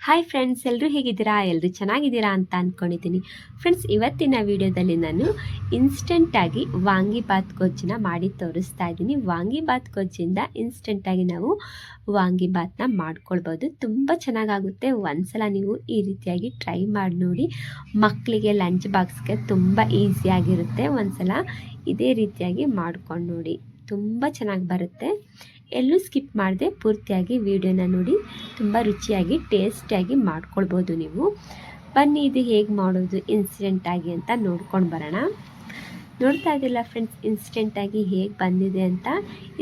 Hi friends, ಎಲ್ಲರೂ ಹೇಗಿದ್ದೀರಾ? ಎಲ್ಲರೂ ಚೆನ್ನಾಗಿದ್ದೀರಾ ಅಂತ ಅಂದ್ಕೊಂಡಿದ್ದೀನಿ. ಫ್ರೆಂಡ್ಸ್, ಇವತ್ತಿನ ವಿಡಿಯೋದಲ್ಲಿ ನಾನು ಇನ್ಸ್ಟೆಂಟಾಗಿ ವಾಂಗಿಬಾತ್ ಗೊಜ್ಜನ್ನ ಮಾಡಿ ತೋರಿಸ್ತಾ ಇದ್ದೀನಿ. ವಾಂಗಿಬಾತ್ ಗೊಜ್ಜಿಂದ ಇನ್ಸ್ಟೆಂಟಾಗಿ ನಾವು ವಾಂಗಿಬಾತ್ನ ಮಾಡ್ಕೊಳ್ಬೋದು. ತುಂಬ ಚೆನ್ನಾಗಾಗುತ್ತೆ. ಒಂದ್ಸಲ ನೀವು ಈ ರೀತಿಯಾಗಿ ಟ್ರೈ ಮಾಡಿ ನೋಡಿ. ಮಕ್ಕಳಿಗೆ ಲಂಚ್ ಬಾಕ್ಸ್ಗೆ ತುಂಬ ಈಸಿಯಾಗಿರುತ್ತೆ. ಒಂದ್ಸಲ ಇದೇ ರೀತಿಯಾಗಿ ಮಾಡ್ಕೊಂಡು ನೋಡಿ, ತುಂಬ ಚೆನ್ನಾಗಿ ಬರುತ್ತೆ. ಎಲ್ಲೂ ಸ್ಕಿಪ್ ಮಾಡದೆ ಪೂರ್ತಿಯಾಗಿ ವಿಡಿಯೋನ ನೋಡಿ. ತುಂಬ ರುಚಿಯಾಗಿ ಟೇಸ್ಟಿಯಾಗಿ ಮಾಡ್ಕೊಳ್ಬೋದು ನೀವು. ಬನ್ನಿ, ಇದು ಹೇಗೆ ಮಾಡೋದು ಇನ್ಸ್ಟೆಂಟಾಗಿ ಅಂತ ನೋಡ್ಕೊಂಡು ಬರೋಣ. ನೋಡ್ತಾ ಇದ್ದಿಲ್ಲ ಫ್ರೆಂಡ್ಸ್, ಇನ್ಸ್ಟೆಂಟಾಗಿ ಹೇಗೆ ಬಂದಿದೆ ಅಂತ.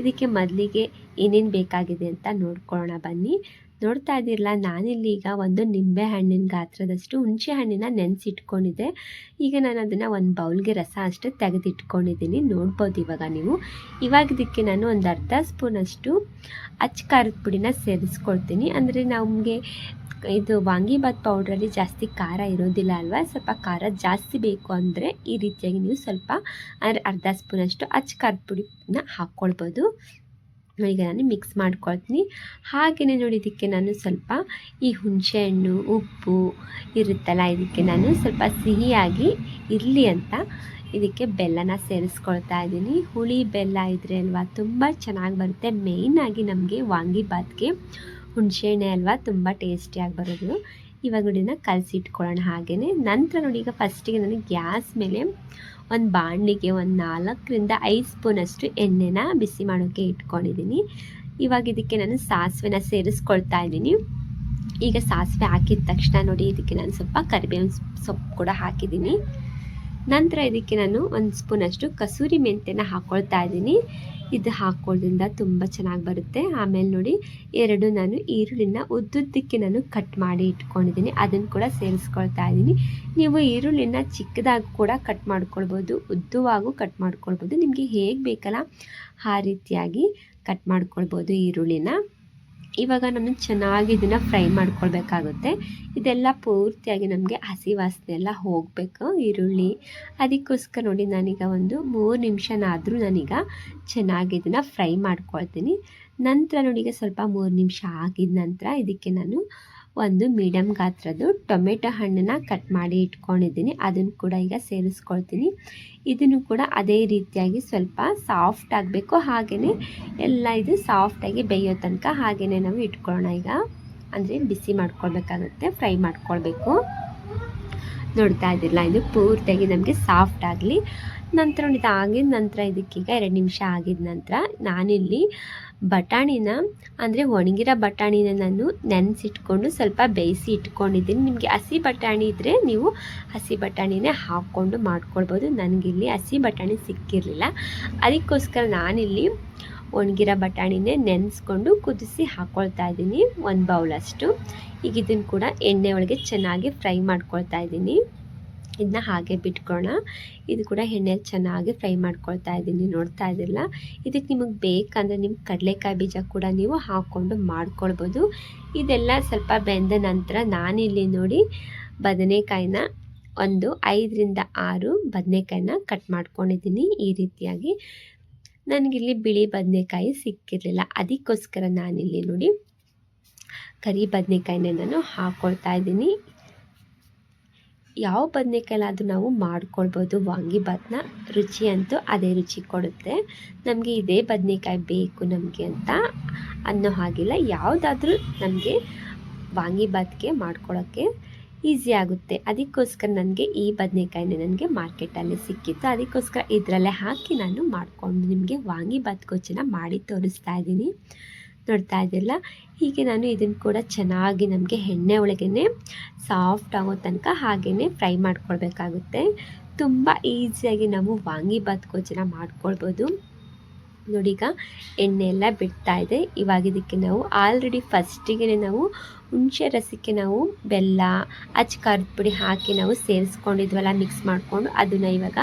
ಇದಕ್ಕೆ ಮೊದಲಿಗೆ ಏನೇನು ಬೇಕಾಗಿದೆ ಅಂತ ನೋಡ್ಕೊಳ್ಳೋಣ ಬನ್ನಿ. ನೋಡ್ತಾ ಇದ್ದಿರಲ್ಲ, ನಾನಿಲ್ಲಿ ಈಗ ಒಂದು ನಿಂಬೆ ಹಣ್ಣಿನ ಗಾತ್ರದಷ್ಟು ಹುಣಸೆ ಹಣ್ಣಿನ ನೆನೆಸಿಟ್ಕೊಂಡಿದ್ದೆ. ಈಗ ನಾನು ಅದನ್ನು ಒಂದು ಬೌಲ್ಗೆ ರಸ ಅಷ್ಟು ತೆಗೆದಿಟ್ಕೊಂಡಿದ್ದೀನಿ. ನೋಡ್ಬೋದು ಇವಾಗ ಇದಕ್ಕೆ ನಾನು ಒಂದು ಅರ್ಧ ಸ್ಪೂನಷ್ಟು ಅಚ್ಚ ಖಾರದ ಪುಡಿನ ಸೇರಿಸ್ಕೊಳ್ತೀನಿ. ಅಂದರೆ ನಮಗೆ ಇದು ವಾಂಗಿಬಾತ್ ಪೌಡ್ರಲ್ಲಿ ಜಾಸ್ತಿ ಖಾರ ಇರೋದಿಲ್ಲ ಅಲ್ವಾ, ಸ್ವಲ್ಪ ಖಾರ ಜಾಸ್ತಿ ಬೇಕು ಅಂದರೆ ಈ ರೀತಿಯಾಗಿ ನೀವು ಸ್ವಲ್ಪ ಅಂದರೆ ಅರ್ಧ ಸ್ಪೂನಷ್ಟು ಅಚ್ಚ ಖಾರದ ಪುಡಿನ ಹಾಕ್ಕೊಳ್ಬೋದು. ಈಗ ನಾನು ಮಿಕ್ಸ್ ಮಾಡ್ಕೊಳ್ತೀನಿ. ಹಾಗೆಯೇ ನೋಡಿ, ಇದಕ್ಕೆ ನಾನು ಸ್ವಲ್ಪ ಈ ಹುಣಸೆ ಹಣ್ಣು, ಉಪ್ಪು ಇರುತ್ತಲ್ಲ, ಇದಕ್ಕೆ ನಾನು ಸ್ವಲ್ಪ ಸಿಹಿಯಾಗಿ ಇರಲಿ ಅಂತ ಇದಕ್ಕೆ ಬೆಲ್ಲನ ಸೇರಿಸ್ಕೊಳ್ತಾ ಇದ್ದೀನಿ. ಹುಳಿ ಬೆಲ್ಲ ಇದ್ರೆ ಅಲ್ವಾ ತುಂಬ ಚೆನ್ನಾಗಿ ಬರುತ್ತೆ. ಮೇಯ್ನಾಗಿ ನಮಗೆ ವಾಂಗಿಬಾತ್ಗೆ ಹುಣಸೆ ಎಣ್ಣೆ ಅಲ್ವಾ ತುಂಬ ಟೇಸ್ಟಿಯಾಗಿ ಬರೋದು. ಇವಾಗ ನೋಡಿ ಕಲಸಿಟ್ಕೊಳ್ಳೋಣ. ಹಾಗೆಯೇ ನಂತರ ನೋಡಿ, ಈಗ ಫಸ್ಟಿಗೆ ನಾನು ಗ್ಯಾಸ್ ಮೇಲೆ ಒಂದು ಬಾಣಲಿಗೆ ಒಂದು 4-5 ಸ್ಪೂನಷ್ಟು ಎಣ್ಣೆನ ಬಿಸಿ ಮಾಡೋಕ್ಕೆ ಇಟ್ಕೊಂಡಿದ್ದೀನಿ. ಇವಾಗ ಇದಕ್ಕೆ ನಾನು ಸಾಸಿವೆನ ಸೇರಿಸ್ಕೊಳ್ತಾ ಇದ್ದೀನಿ. ಈಗ ಸಾಸಿವೆ ಹಾಕಿದ ತಕ್ಷಣ ನೋಡಿ, ಇದಕ್ಕೆ ನಾನು ಸ್ವಲ್ಪ ಕರಿಬೇವಿನ ಸೊಪ್ಪು ಕೂಡ ಹಾಕಿದ್ದೀನಿ. ನಂತರ ಇದಕ್ಕೆ ನಾನು 1 ಸ್ಪೂನಷ್ಟು ಕಸೂರಿ ಮೆಂತ್ಯನ ಹಾಕ್ಕೊಳ್ತಾ ಇದ್ದೀನಿ. ಇದು ಹಾಕ್ಕೊಳ್ಳೋದ್ರಿಂದ ತುಂಬ ಚೆನ್ನಾಗಿ ಬರುತ್ತೆ. ಆಮೇಲೆ ನೋಡಿ, 2 ನಾನು ಈರುಳ್ಳಿನ ಉದ್ದುದ್ದಕ್ಕೆ ನಾನು ಕಟ್ ಮಾಡಿ ಇಟ್ಕೊಂಡಿದ್ದೀನಿ, ಅದನ್ನು ಕೂಡ ಸೇರಿಸ್ಕೊಳ್ತಾ ಇದ್ದೀನಿ. ನೀವು ಈರುಳ್ಳಿನ ಚಿಕ್ಕದಾಗಿ ಕೂಡ ಕಟ್ ಮಾಡ್ಕೊಳ್ಬೋದು, ಉದ್ದವಾಗೂ ಕಟ್ ಮಾಡ್ಕೊಳ್ಬೋದು. ನಿಮಗೆ ಹೇಗೆ ಬೇಕಲ್ಲ ಆ ರೀತಿಯಾಗಿ ಕಟ್ ಮಾಡ್ಕೊಳ್ಬೋದು ಈರುಳ್ಳಿನ. ಇವಾಗ ನಾನು ಚೆನ್ನಾಗಿ ಇದನ್ನು ಫ್ರೈ ಮಾಡ್ಕೊಳ್ಬೇಕಾಗುತ್ತೆ. ಇದೆಲ್ಲ ಪೂರ್ತಿಯಾಗಿ ನಮಗೆ ಹಸಿ ವಾಸನೆ ಎಲ್ಲ ಹೋಗಬೇಕು ಈರುಳ್ಳಿ. ಅದಕ್ಕೋಸ್ಕರ ನೋಡಿ, ನಾನೀಗ ಒಂದು 3 ನಿಮಿಷನಾದರೂ ನಾನೀಗ ಚೆನ್ನಾಗಿ ಇದನ್ನು ಫ್ರೈ ಮಾಡ್ಕೊಳ್ತೀನಿ. ನಂತರ ನೋಡಿ, ಈಗ ಸ್ವಲ್ಪ 3 ನಿಮಿಷ ಆಗಿದ ನಂತರ ಇದಕ್ಕೆ ನಾನು ಒಂದು ಮೀಡಿಯಮ್ ಗಾತ್ರದ್ದು ಟೊಮೆಟೊ ಹಣ್ಣನ್ನು ಕಟ್ ಮಾಡಿ ಇಟ್ಕೊಂಡಿದ್ದೀನಿ, ಅದನ್ನು ಕೂಡ ಈಗ ಸೇರಿಸ್ಕೊಳ್ತೀನಿ. ಇದನ್ನು ಕೂಡ ಅದೇ ರೀತಿಯಾಗಿ ಸ್ವಲ್ಪ ಸಾಫ್ಟ್ ಆಗಬೇಕು. ಹಾಗೆಯೇ ಎಲ್ಲ ಇದು ಸಾಫ್ಟಾಗಿ ಬೇಯೋ ತನಕ ಹಾಗೆಯೇ ನಾವು ಇಟ್ಕೊಳ್ಳೋಣ. ಈಗ ಅಂದರೆ ಬಿಸಿ ಮಾಡ್ಕೊಳ್ಬೇಕಾಗುತ್ತೆ, ಫ್ರೈ ಮಾಡ್ಕೊಳ್ಬೇಕು. ನೋಡ್ತಾ ಇದ್ದಿರಲ್ಲ, ಇದು ಪೂರ್ತಿಯಾಗಿ ನಮಗೆ ಸಾಫ್ಟ್ ಆಗಲಿ. ನಂತರ ಇದಾಗಿದ ನಂತರ ಇದಕ್ಕೀಗ 2 ನಿಮಿಷ ಆಗಿದ ನಂತರ ನಾನಿಲ್ಲಿ ಬಟಾಣಿನ ಅಂದರೆ ಒಣಗಿರೋ ಬಟಾಣಿನ ನಾನು ನೆನೆಸಿಟ್ಕೊಂಡು ಸ್ವಲ್ಪ ಬೇಯಿಸಿ ಇಟ್ಕೊಂಡಿದ್ದೀನಿ. ನಿಮಗೆ ಹಸಿ ಬಟಾಣಿ ಇದ್ದರೆ ನೀವು ಹಸಿ ಬಟಾಣಿನೇ ಹಾಕ್ಕೊಂಡು ಮಾಡ್ಕೊಳ್ಬೋದು. ನನಗಿಲ್ಲಿ ಹಸಿ ಬಟಾಣಿ ಸಿಕ್ಕಿರಲಿಲ್ಲ, ಅದಕ್ಕೋಸ್ಕರ ನಾನಿಲ್ಲಿ ಒಣಗಿರೋ ಬಟಾಣಿನೇ ನೆನೆಸ್ಕೊಂಡು ಕುದಿಸಿ ಹಾಕ್ಕೊಳ್ತಾ ಇದ್ದೀನಿ 1 ಬೌಲಷ್ಟು. ಈಗ ಇದನ್ನು ಕೂಡ ಎಣ್ಣೆ ಒಳಗೆ ಚೆನ್ನಾಗಿ ಫ್ರೈ ಮಾಡ್ಕೊಳ್ತಾ ಇದ್ದೀನಿ. ಇದನ್ನ ಹಾಗೆ ಬಿಟ್ಕೊಳ್ಳೋಣ. ಇದು ಕೂಡ ಎಣ್ಣೆಯಲ್ಲಿ ಚೆನ್ನಾಗಿ ಫ್ರೈ ಮಾಡ್ಕೊಳ್ತಾ ಇದ್ದೀನಿ. ನೋಡ್ತಾ ಇದ್ದಿರಲ್ಲ, ಇದಕ್ಕೆ ನಿಮಗೆ ಬೇಕಂದರೆ ನಿಮ್ಮ ಕಡಲೆಕಾಯಿ ಬೀಜ ಕೂಡ ನೀವು ಹಾಕ್ಕೊಂಡು ಮಾಡ್ಕೊಳ್ಬೋದು. ಇದೆಲ್ಲ ಸ್ವಲ್ಪ ಬೆಂದ ನಂತರ ನಾನಿಲ್ಲಿ ನೋಡಿ ಬದನೆಕಾಯಿನ ಒಂದು 5-6 ಬದನೆಕಾಯಿನ ಕಟ್ ಮಾಡ್ಕೊಂಡಿದ್ದೀನಿ. ಈ ರೀತಿಯಾಗಿ ನನಗಿಲ್ಲಿ ಬಿಳಿ ಬದನೆಕಾಯಿ ಸಿಕ್ಕಿರಲಿಲ್ಲ, ಅದಕ್ಕೋಸ್ಕರ ನಾನಿಲ್ಲಿ ನೋಡಿ ಕರಿ ಬದನೆಕಾಯಿನ ನಾನು ಹಾಕ್ಕೊಳ್ತಾ ಇದ್ದೀನಿ. ಯಾವ ಬದನೆಕಾಯಿಲಾದರೂ ನಾವು ಮಾಡ್ಕೊಳ್ಬೋದು ವಾಂಗಿಬಾತ್ನ. ರುಚಿ ಅಂತೂ ಅದೇ ರುಚಿ ಕೊಡುತ್ತೆ. ನಮಗೆ ಇದೇ ಬದನೆಕಾಯಿ ಬೇಕು ನಮಗೆ ಅಂತ ಅನ್ನೋ ಹಾಗಿಲ್ಲ, ಯಾವುದಾದ್ರೂ ನಮಗೆ ವಾಂಗಿಬಾತ್ಗೆ ಮಾಡ್ಕೊಳ್ಳೋಕ್ಕೆ ಈಸಿ ಆಗುತ್ತೆ. ಅದಕ್ಕೋಸ್ಕರ ನನಗೆ ಈ ಬದನೆಕಾಯಿನೇ ನನಗೆ ಮಾರ್ಕೆಟಲ್ಲಿ ಸಿಕ್ಕಿತ್ತು, ಅದಕ್ಕೋಸ್ಕರ ಇದರಲ್ಲೇ ಹಾಕಿ ನಾನು ಮಾಡಿಕೊಂಡು ನಿಮಗೆ ವಾಂಗಿಬಾತ್ ಗೊಜ್ಜನ್ನ ಮಾಡಿ ತೋರಿಸ್ತಾ ಇದ್ದೀನಿ. ನೋಡ್ತಾ ಇದ್ದಿರಲ್ಲ, ಹೀಗೆ ನಾನು ಇದನ್ನು ಕೂಡ ಚೆನ್ನಾಗಿ ನಮಗೆ ಎಣ್ಣೆ ಒಳಗೇ ಸಾಫ್ಟ್ ಆಗೋ ತನಕ ಹಾಗೆಯೇ ಫ್ರೈ ಮಾಡ್ಕೊಳ್ಬೇಕಾಗುತ್ತೆ. ತುಂಬ ಈಸಿಯಾಗಿ ನಾವು ವಾಂಗಿಬಾತ್ ಗೊಜ್ಜನ್ನ ಮಾಡ್ಕೊಳ್ಬೋದು. ನೋಡಿ, ಈಗ ಎಣ್ಣೆ ಎಲ್ಲ ಬಿಡ್ತಾ ಇದೆ. ಇವಾಗ ಇದಕ್ಕೆ ನಾವು ಆಲ್ರೆಡಿ ಫಸ್ಟಿಗೆ ನಾವು ಹುಣಸೆ ರಸಕ್ಕೆ ನಾವು ಬೆಲ್ಲ, ಅಚ್ಚ ಖಾರದ ಪುಡಿ ಹಾಕಿ ನಾವು ಸೇರಿಸ್ಕೊಂಡಿದ್ವಲ್ಲ ಮಿಕ್ಸ್ ಮಾಡಿಕೊಂಡು, ಅದನ್ನು ಇವಾಗ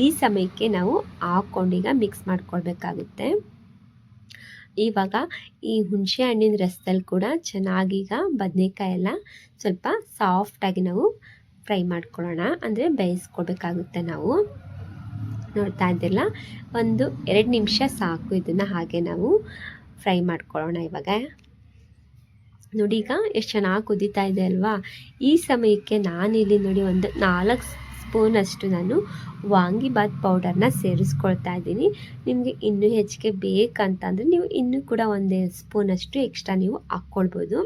ಈ ಸಮಯಕ್ಕೆ ನಾವು ಹಾಕ್ಕೊಂಡು ಈಗ ಮಿಕ್ಸ್ ಮಾಡ್ಕೊಳ್ಬೇಕಾಗುತ್ತೆ. ಇವಾಗ ಈ ಹುಣಸೆ ಹಣ್ಣಿನ ರಸದಲ್ಲಿ ಕೂಡ ಚೆನ್ನಾಗೀಗ ಬದನೆಕಾಯಿ ಎಲ್ಲ ಸ್ವಲ್ಪ ಸಾಫ್ಟಾಗಿ ನಾವು ಫ್ರೈ ಮಾಡ್ಕೊಳ್ಳೋಣ, ಅಂದರೆ ಬೇಯಿಸ್ಕೊಳ್ಬೇಕಾಗುತ್ತೆ ನಾವು. ನೋಡ್ತಾ ಇದ್ದಿರಲ್ಲ, 1-2 ನಿಮಿಷ ಸಾಕು. ಇದನ್ನು ಹಾಗೆ ನಾವು ಫ್ರೈ ಮಾಡ್ಕೊಳ್ಳೋಣ. ಇವಾಗ ನೋಡಿ ಈಗ ಎಷ್ಟು ಚೆನ್ನಾಗಿ ಕುದೀತಾ ಇದೆ ಅಲ್ವಾ. ಈ ಸಮಯಕ್ಕೆ ನಾನಿಲ್ಲಿ ನೋಡಿ ಒಂದು 4 ಸ್ಪೂನಷ್ಟು ನಾನು ವಾಂಗಿಬಾತ್ ಪೌಡರ್ನ ಸೇರಿಸ್ಕೊಳ್ತಾ ಇದ್ದೀನಿ. ನಿಮಗೆ ಇನ್ನೂ ಹೆಚ್ಚಿಗೆ ಬೇಕಂತಂದರೆ ನೀವು ಇನ್ನೂ ಕೂಡ 1 ಸ್ಪೂನಷ್ಟು ಎಕ್ಸ್ಟ್ರಾ ನೀವು ಹಾಕ್ಕೊಳ್ಬೋದು.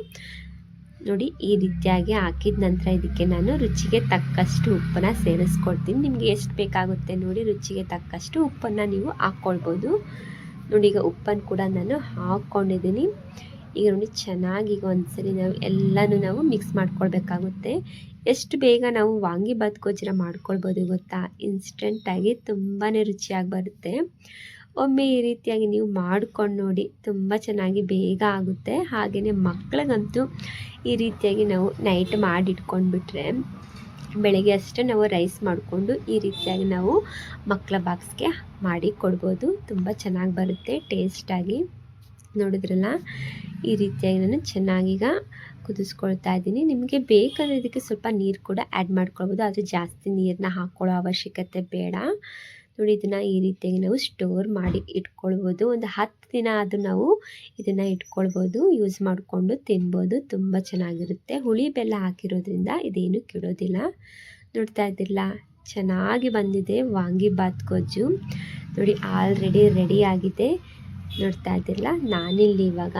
ನೋಡಿ ಈ ರೀತಿಯಾಗಿ ಹಾಕಿದ ನಂತರ ಇದಕ್ಕೆ ನಾನು ರುಚಿಗೆ ತಕ್ಕಷ್ಟು ಉಪ್ಪನ್ನು ಸೇರಿಸ್ಕೊಳ್ತೀನಿ. ನಿಮಗೆ ಎಷ್ಟು ಬೇಕಾಗುತ್ತೆ ನೋಡಿ ರುಚಿಗೆ ತಕ್ಕಷ್ಟು ಉಪ್ಪನ್ನು ನೀವು ಹಾಕ್ಕೊಳ್ಬೋದು. ನೋಡಿ ಈಗ ಉಪ್ಪನ್ನು ಕೂಡ ನಾನು ಹಾಕ್ಕೊಂಡಿದ್ದೀನಿ. ಈಗ ನೋಡಿ ಚೆನ್ನಾಗಿ ಈಗ ಒಂದ್ಸರಿ ನಾವು ಮಿಕ್ಸ್ ಮಾಡ್ಕೊಳ್ಬೇಕಾಗುತ್ತೆ. ಎಷ್ಟು ಬೇಗ ನಾವು ವಾಂಗಿಬಾತ್ ಗೊಜ್ಜನ್ನ ಮಾಡ್ಕೊಳ್ಬೋದು ಗೊತ್ತಾ, ಇನ್ಸ್ಟೆಂಟಾಗಿ ತುಂಬಾ ರುಚಿಯಾಗಿ ಬರುತ್ತೆ. ಒಮ್ಮೆ ಈ ರೀತಿಯಾಗಿ ನೀವು ಮಾಡ್ಕೊಂಡು ನೋಡಿ, ತುಂಬ ಚೆನ್ನಾಗಿ ಬೇಗ ಆಗುತ್ತೆ. ಹಾಗೆಯೇ ಮಕ್ಕಳಿಗಂತೂ ಈ ರೀತಿಯಾಗಿ ನಾವು ನೈಟ್ ಮಾಡಿಟ್ಕೊಂಡ್ಬಿಟ್ರೆ ಬೆಳಗ್ಗೆ ಅಷ್ಟೇ ನಾವು ರೈಸ್ ಮಾಡಿಕೊಂಡು ಈ ರೀತಿಯಾಗಿ ನಾವು ಮಕ್ಕಳ ಬಾಕ್ಸ್ಗೆ ಮಾಡಿ ಕೊಡ್ಬೋದು. ತುಂಬ ಚೆನ್ನಾಗಿ ಬರುತ್ತೆ ಟೇಸ್ಟಾಗಿ. ನೋಡಿದ್ರಲ್ಲ, ಈ ರೀತಿಯಾಗಿ ನಾನು ಚೆನ್ನಾಗೀಗ ಕುದಿಸ್ಕೊಳ್ತಾ ಇದ್ದೀನಿ. ನಿಮಗೆ ಬೇಕಂದರೆ ಇದಕ್ಕೆ ಸ್ವಲ್ಪ ನೀರು ಕೂಡ ಆ್ಯಡ್ ಮಾಡ್ಕೊಳ್ಬೋದು, ಆದರೆ ಜಾಸ್ತಿ ನೀರನ್ನ ಹಾಕ್ಕೊಳ್ಳೋ ಅವಶ್ಯಕತೆ ಬೇಡ. ನೋಡಿ ಇದನ್ನು ಈ ರೀತಿಯಾಗಿ ನಾವು ಸ್ಟೋರ್ ಮಾಡಿ ಇಟ್ಕೊಳ್ಬೋದು. ಒಂದು 10 ದಿನ ಆದರೂ ನಾವು ಇದನ್ನು ಇಟ್ಕೊಳ್ಬೋದು, ಯೂಸ್ ಮಾಡಿಕೊಂಡು ತಿನ್ಬೋದು. ತುಂಬ ಚೆನ್ನಾಗಿರುತ್ತೆ. ಹುಳಿ ಬೆಲ್ಲ ಹಾಕಿರೋದ್ರಿಂದ ಇದೇನು ಕೆಡೋದಿಲ್ಲ. ನೋಡ್ತಾ ಇದ್ದಿಲ್ಲ, ಚೆನ್ನಾಗಿ ಬಂದಿದೆ ವಾಂಗಿಬಾತ್ ಗೊಜ್ಜು. ನೋಡಿ ಆಲ್ರೆಡಿ ರೆಡಿ ಆಗಿದೆ. ನೋಡ್ತಾ ಇದ್ದಿಲ್ಲ, ನಾನಿಲ್ಲಿ ಇವಾಗ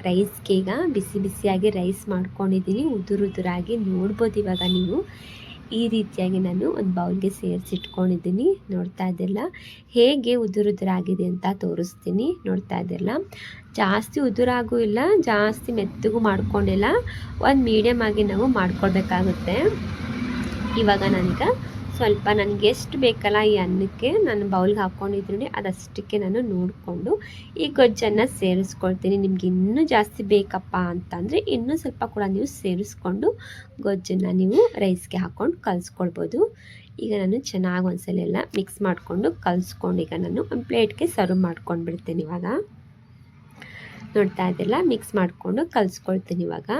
ರೈಸ್ಗೆ ಈಗ ಬಿಸಿ ಬಿಸಿಯಾಗಿ ರೈಸ್ ಮಾಡ್ಕೊಂಡಿದ್ದೀನಿ. ಉದುರಾಗಿ ನೋಡ್ಬೋದು ಇವಾಗ ನೀವು. ಈ ರೀತಿಯಾಗಿ ನಾನು ಒಂದು ಬೌಲ್ಗೆ ಸೇರಿಸಿಟ್ಕೊಂಡಿದ್ದೀನಿ. ನೋಡ್ತಾ ಇದ್ದಿಲ್ಲ, ಹೇಗೆ ಉದುರಾಗಿದೆ ಅಂತ ತೋರಿಸ್ತೀನಿ. ನೋಡ್ತಾ ಇದ್ದಿಲ್ಲ, ಜಾಸ್ತಿ ಉದುರಾಗೂ ಇಲ್ಲ, ಜಾಸ್ತಿ ಮೆತ್ತಗೂ ಮಾಡ್ಕೊಂಡಿಲ್ಲ, ಒಂದು ಮೀಡಿಯಮ್ ಆಗಿ ನಾವು ಮಾಡ್ಕೊಳ್ಬೇಕಾಗುತ್ತೆ. ಇವಾಗ ನಾನೀಗ ಸ್ವಲ್ಪ ನನಗೆ ಎಷ್ಟು ಬೇಕಲ್ಲ ಈ ಅನ್ನಕ್ಕೆ ನಾನು ಬೌಲ್ಗೆ ಹಾಕ್ಕೊಂಡಿದ್ದೀನಿ, ಅದಷ್ಟಕ್ಕೆ ನಾನು ನೋಡಿಕೊಂಡು ಈ ಗೊಜ್ಜನ್ನು ಸೇರಿಸ್ಕೊಳ್ತೀನಿ. ನಿಮ್ಗೆ ಇನ್ನೂ ಜಾಸ್ತಿ ಬೇಕಪ್ಪ ಅಂತಂದರೆ ಇನ್ನೂ ಸ್ವಲ್ಪ ಕೂಡ ನೀವು ಸೇರಿಸ್ಕೊಂಡು ಗೊಜ್ಜನ್ನು ನೀವು ರೈಸ್ಗೆ ಹಾಕ್ಕೊಂಡು ಕಲಿಸ್ಕೊಳ್ಬೋದು. ಈಗ ನಾನು ಚೆನ್ನಾಗಿ ಒಂದ್ಸಲ ಎಲ್ಲ ಮಿಕ್ಸ್ ಮಾಡಿಕೊಂಡು ಕಲಿಸ್ಕೊಂಡು ಈಗ ನಾನು ಒಂದು ಪ್ಲೇಟ್ಗೆ ಸರ್ವ್ ಮಾಡ್ಕೊಂಡು ಬಿಡ್ತೀನಿ. ಇವಾಗ ನೋಡ್ತಾ ಇದ್ದಿಲ್ಲ, ಮಿಕ್ಸ್ ಮಾಡಿಕೊಂಡು ಕಲಿಸ್ಕೊಳ್ತೀನಿ. ಇವಾಗ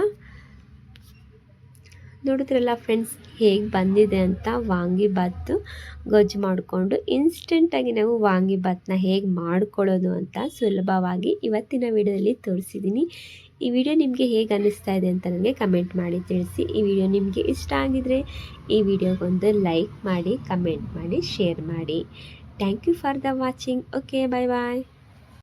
ನೋಡಿದ್ರಲ್ಲ ಫ್ರೆಂಡ್ಸ್, ಹೇಗೆ ಬಂದಿದೆ ಅಂತ ವಾಂಗಿಬಾತು ಗೊಜ್ಜು ಮಾಡಿಕೊಂಡು ಇನ್ಸ್ಟೆಂಟಾಗಿ ನಾವು ವಾಂಗಿಬಾತನ್ನ ಹೇಗೆ ಮಾಡ್ಕೊಳ್ಳೋದು ಅಂತ ಸುಲಭವಾಗಿ ಇವತ್ತಿನ ವಿಡಿಯೋದಲ್ಲಿ ತೋರಿಸಿದ್ದೀನಿ. ಈ ವಿಡಿಯೋ ನಿಮಗೆ ಹೇಗೆ ಅನ್ನಿಸ್ತಾ ಇದೆ ಅಂತ ನನಗೆ ಕಮೆಂಟ್ ಮಾಡಿ ತಿಳಿಸಿ. ಈ ವಿಡಿಯೋ ನಿಮಗೆ ಇಷ್ಟ ಆಗಿದರೆ ಈ ವಿಡಿಯೋಗೊಂದು ಲೈಕ್ ಮಾಡಿ, ಕಮೆಂಟ್ ಮಾಡಿ, ಶೇರ್ ಮಾಡಿ. Thank you for the watching. Okay, bye bye.